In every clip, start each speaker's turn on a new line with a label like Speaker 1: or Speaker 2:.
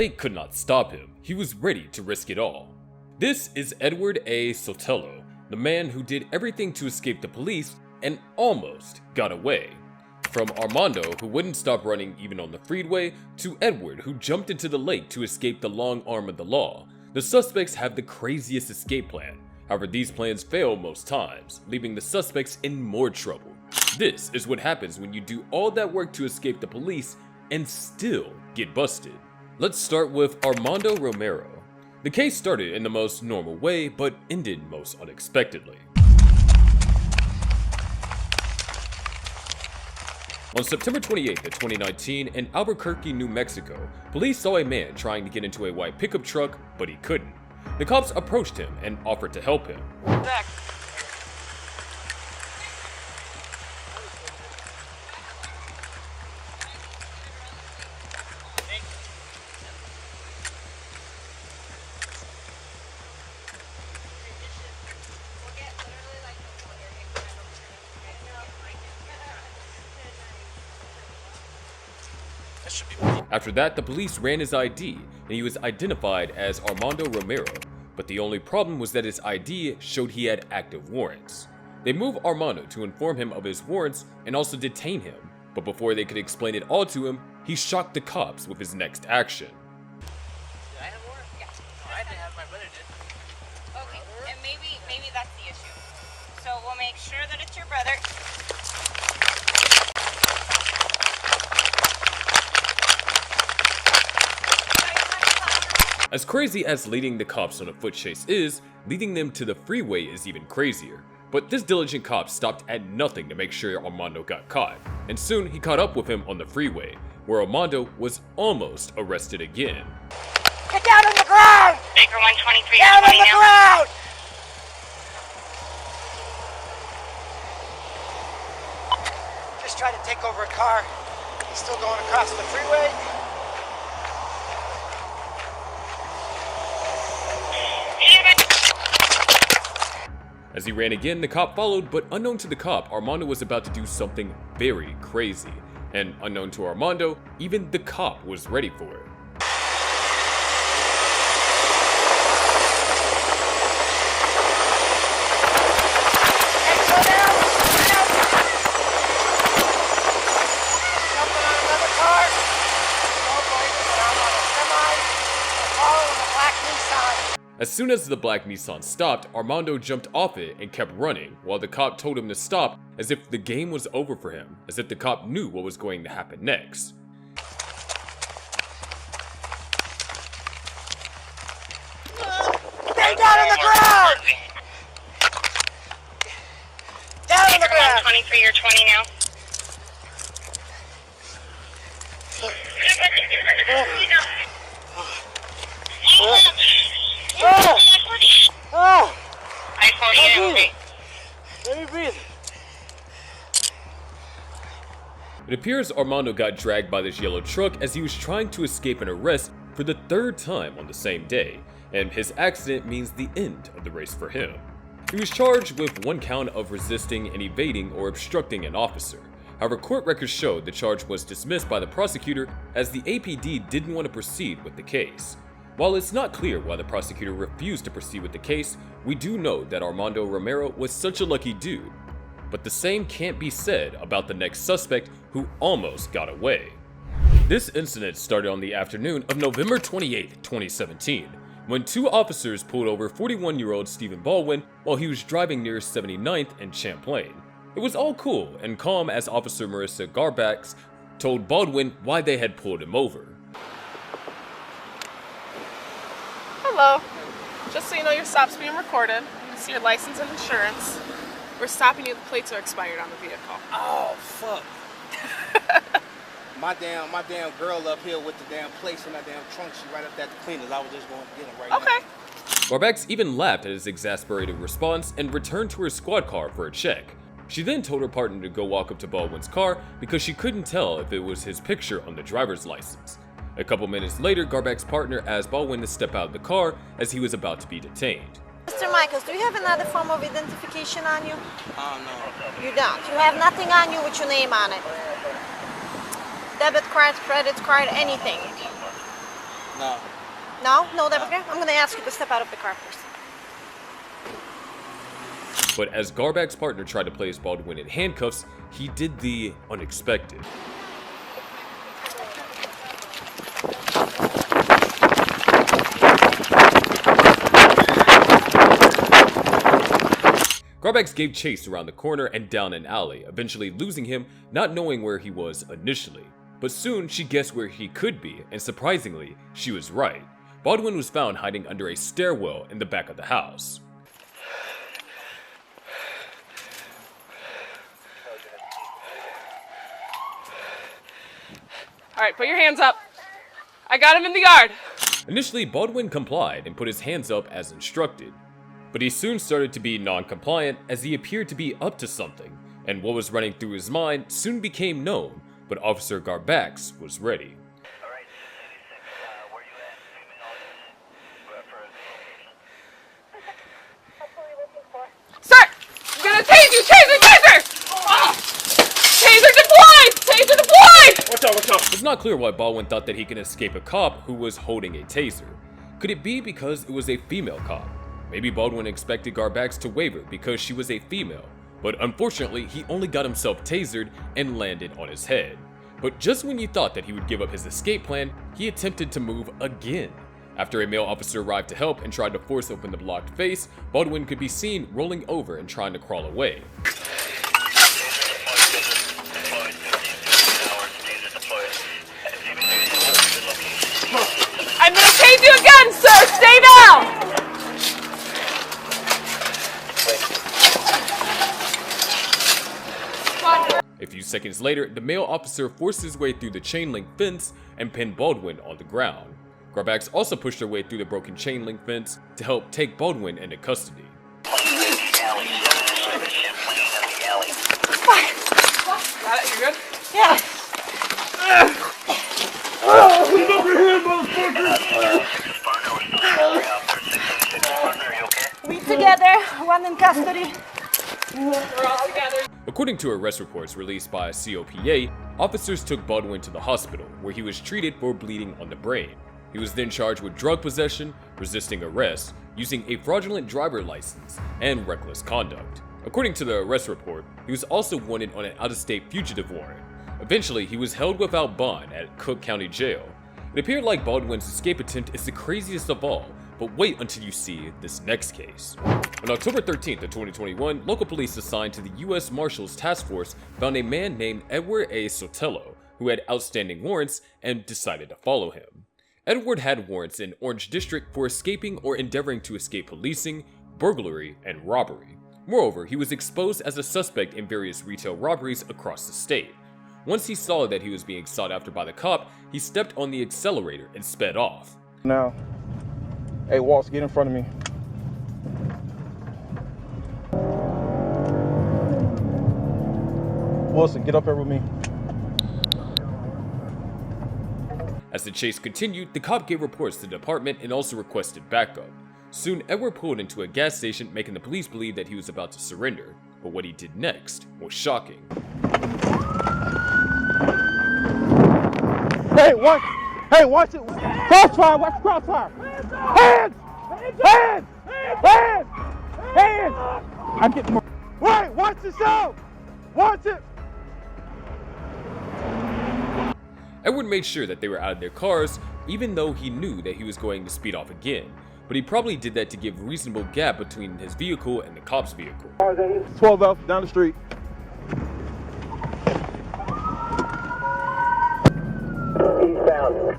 Speaker 1: plate could not stop him. He was ready to risk it all. This is Edward A. Sotelo, the man who did everything to escape the police and almost got away. From Armando, who wouldn't stop running even on the freeway, to Edward, who jumped into the lake to escape the long arm of the law, the suspects have the craziest escape plan. However, these plans fail most times, leaving the suspects in more trouble. This is what happens when you do all that work to escape the police and still get busted. Let's start with Armando Romero. The case started in the most normal way, but ended most unexpectedly. On September 28th of 2019, in Albuquerque, New Mexico, police saw a man trying to get into a white pickup truck, but he couldn't. The cops approached him and offered to help him.
Speaker 2: Back.
Speaker 1: After that, the police ran his ID, and he was identified as Armando Romero, but the only problem was that his ID showed he had active warrants. They moved Armando to inform him of his warrants and also detain him, but before they could explain it all to him, he shocked the cops with his next action.
Speaker 2: Did I have warrants? Yeah. No, I didn't have, my brother did.
Speaker 3: Okay, and maybe that's the issue. So we'll make sure that it's your brother.
Speaker 1: As crazy as leading the cops on a foot chase is, leading them to the freeway is even crazier. But this diligent cop stopped at nothing to make sure Armando got caught, and soon he caught up with him on the freeway, where Armando was almost arrested again.
Speaker 2: Get down on the ground!
Speaker 3: Baker 123.
Speaker 2: Down on the ground! Just tried to take over a car. He's still going across the freeway.
Speaker 1: As he ran again, the cop followed, but unknown to the cop, Armando was about to do something very crazy. And unknown to Armando, even the cop was ready for it. As soon as the black Nissan stopped, Armando jumped off it and kept running, while the cop told him to stop, as if the game was over for him, as if the cop knew what was going to happen next.
Speaker 2: Stay down on the ground! Down on the ground!
Speaker 3: 23 or 20 now.
Speaker 2: Let me breathe.
Speaker 1: It appears Armando got dragged by this yellow truck as he was trying to escape an arrest for the third time on the same day, and his accident means the end of the race for him. He was charged with 1 count of resisting and evading or obstructing an officer. However, court records showed the charge was dismissed by the prosecutor as the APD didn't want to proceed with the case. While it's not clear why the prosecutor refused to proceed with the case, we do know that Armando Romero was such a lucky dude. But the same can't be said about the next suspect who almost got away. This incident started on the afternoon of November 28, 2017, when 2 officers pulled over 41-year-old Stephen Baldwin while he was driving near 79th and Champlain. It was all cool and calm as Officer Marissa Garbax told Baldwin why they had pulled him over.
Speaker 4: Hello. Just so you know, your stop's being recorded. You can see your license and insurance. We're stopping you. The plates are expired on the vehicle.
Speaker 5: Oh, fuck. my damn girl up here with the damn plates in that damn trunk. She right up at the cleaners. I was just going to get them right now.
Speaker 4: Okay.
Speaker 1: Garbax even laughed at his exasperated response and returned to her squad car for a check. She then told her partner to go walk up to Baldwin's car because she couldn't tell if it was his picture on the driver's license. A couple minutes later, Garbax's partner asked Baldwin to step out of the car as he was about to be detained.
Speaker 6: Mr. Michaels, do you have another form of identification on you?
Speaker 5: Oh, no.
Speaker 6: You don't. You have nothing on you with your name on it. Debit card, credit card, anything.
Speaker 5: No.
Speaker 6: No? No, that's okay. I'm gonna ask you to step out of the car first.
Speaker 1: But as Garbag's partner tried to place Baldwin in handcuffs, he did the unexpected. Garbax gave chase around the corner and down an alley, eventually losing him, not knowing where he was initially. But soon she guessed where he could be, and surprisingly, she was right. Baldwin was found hiding under a stairwell in the back of the house.
Speaker 4: Alright, put your hands up. I got him in the yard.
Speaker 1: Initially, Baldwin complied and put his hands up as instructed. But he soon started to be non-compliant as he appeared to be up to something, and what was running through his mind soon became known, but Officer Garbax was ready.
Speaker 7: Alright, 86, where you at?
Speaker 4: Sir! I'm gonna tase you! Taser! Taser! Ah! Taser deployed! Taser deployed!
Speaker 5: Watch out, watch out.
Speaker 1: It's not clear why Baldwin thought that he could escape a cop who was holding a taser. Could it be because it was a female cop? Maybe Baldwin expected Garbax to waver because she was a female, but unfortunately he only got himself tasered and landed on his head. But just when you thought that he would give up his escape plan, he attempted to move again. After a male officer arrived to help and tried to force open the blocked face, Baldwin could be seen rolling over and trying to crawl away.
Speaker 4: I'm gonna tase you again, sir! Stay down!
Speaker 1: A few seconds later, the male officer forced his way through the chain link fence and pinned Baldwin on the ground. Garbax also pushed their way through the broken chain link fence to help take Baldwin into custody.
Speaker 4: Got it? You good?
Speaker 6: Yeah. We together, one in custody.
Speaker 4: We're all together.
Speaker 1: According to arrest reports released by COPA, officers took Baldwin to the hospital, where he was treated for bleeding on the brain. He was then charged with drug possession, resisting arrest, using a fraudulent driver license, and reckless conduct. According to the arrest report, he was also wanted on an out-of-state fugitive warrant. Eventually, he was held without bond at Cook County Jail. It appeared like Baldwin's escape attempt is the craziest of all, but wait until you see this next case. On October 13th of 2021, local police assigned to the U.S. Marshals Task Force found a man named Edward A. Sotelo, who had outstanding warrants and decided to follow him. Edward had warrants in Orange District for escaping or endeavoring to escape policing, burglary, and robbery. Moreover, he was exposed as a suspect in various retail robberies across the state. Once he saw that he was being sought after by the cop, he stepped on the accelerator and sped off.
Speaker 8: Now, hey Waltz, get in front of me. Wilson, get up here with me.
Speaker 1: As the chase continued, the cop gave reports to the department and also requested backup. Soon, Edward pulled into a gas station, making the police believe that he was about to surrender. But what he did next was shocking.
Speaker 8: Hey, watch! Hey, watch it! Crossfire! Watch crossfire! Hands! Hands! Hands! Hands! I'm getting more. Wait! Watch yourself! Watch it!
Speaker 1: Edward made sure that they were out of their cars, even though he knew that he was going to speed off again. But he probably did that to give reasonable gap between his vehicle and the cop's vehicle.
Speaker 8: 12 out down the street.
Speaker 7: Eastbound.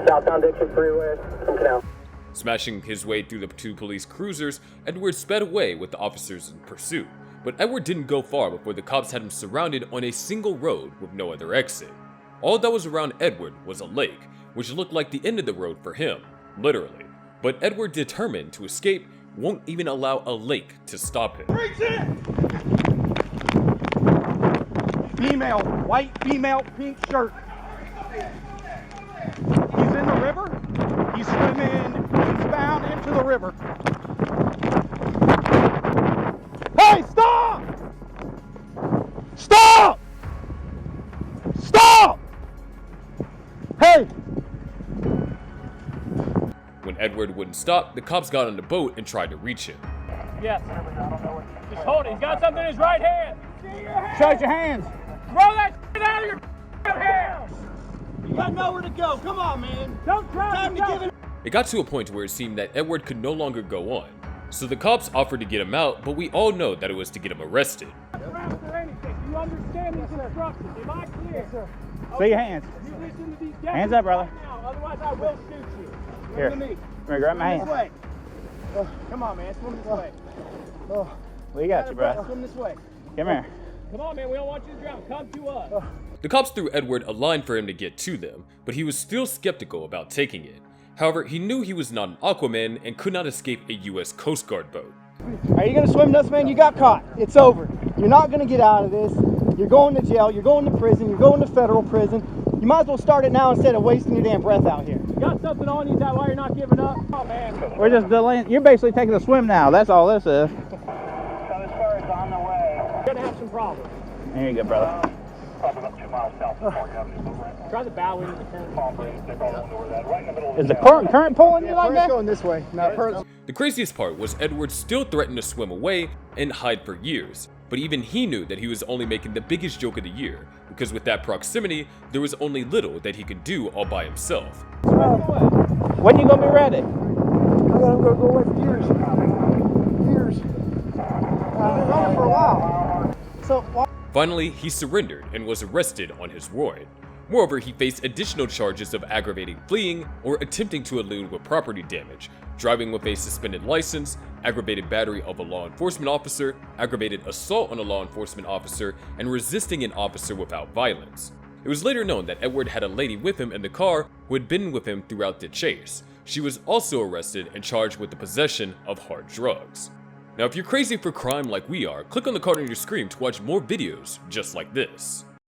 Speaker 7: Southbound Dixon Freeway from Canal.
Speaker 1: Smashing his way through the two police cruisers, Edward sped away with the officers in pursuit. But Edward didn't go far before the cops had him surrounded on a single road with no other exit. All that was around Edward was a lake, which looked like the end of the road for him, literally. But Edward, determined to escape, won't even allow a lake to stop him.
Speaker 8: Reach in! Female, white female, pink shirt. He's in the river. He's swimming eastbound into the river. Hey, stop! Stop! Stop! Hey,
Speaker 1: Edward wouldn't stop, the cops got on the boat and tried to reach him.
Speaker 8: Yes. Just hold it. He's got something in his right hand. Show your hands. Throw that shit out of your hands.
Speaker 5: You got nowhere to go. Come on, man.
Speaker 8: Don't try
Speaker 5: Time to give it.
Speaker 1: It got to a point where it seemed that Edward could no longer go on. So the cops offered to get him out, but we all know that it was to get him arrested.
Speaker 8: Or anything. You understand these instructions? Am I clear? Yes, sir. See your hands. You listen to these guys. Hands up, brother. Right now, otherwise I will shoot you. Here. Let me grab my hand. This way. Come on, man. Swim this way. We got you, bro. Swim this way. Come here. Come on, man. We don't want you to drown. Come to us.
Speaker 1: The cops threw Edward a line for him to get to them, but he was still skeptical about taking it. However, he knew he was not an Aquaman and could not escape a US Coast Guard boat.
Speaker 9: Are you gonna swim this, man? You got caught. It's over. You're not gonna get out of this. You're going to jail. You're going to prison. You're going to federal prison. You might as well start it now instead of wasting your damn breath out here.
Speaker 8: You got something on you, is that why you're not giving up? Oh, man. We're just delaying. You're basically taking a swim now. That's all this is.
Speaker 7: So this car is on the way.
Speaker 8: You're gonna have some problems.
Speaker 9: There you go, brother.
Speaker 7: Probably about 2 miles south of Fort Avenue.
Speaker 8: Try the bow into the current.
Speaker 7: Right in the middle of
Speaker 9: Is the current pulling you like that?
Speaker 5: going this way.
Speaker 1: The craziest part was Edward still threatened to swim away and hide for years, but even he knew that he was only making the biggest joke of the year, because with that proximity, there was only little that he could do all by himself.
Speaker 9: When you gonna be ready?
Speaker 5: I'm gonna go away for years. Years. I've been running for a while. So why?
Speaker 1: Finally, he surrendered and was arrested on his warrant. Moreover, he faced additional charges of aggravating fleeing or attempting to elude with property damage, driving with a suspended license, aggravated battery of a law enforcement officer, aggravated assault on a law enforcement officer, and resisting an officer without violence. It was later known that Edward had a lady with him in the car who had been with him throughout the chase. She was also arrested and charged with the possession of hard drugs. Now, if you're crazy for crime like we are, click on the card on your screen to watch more videos just like this.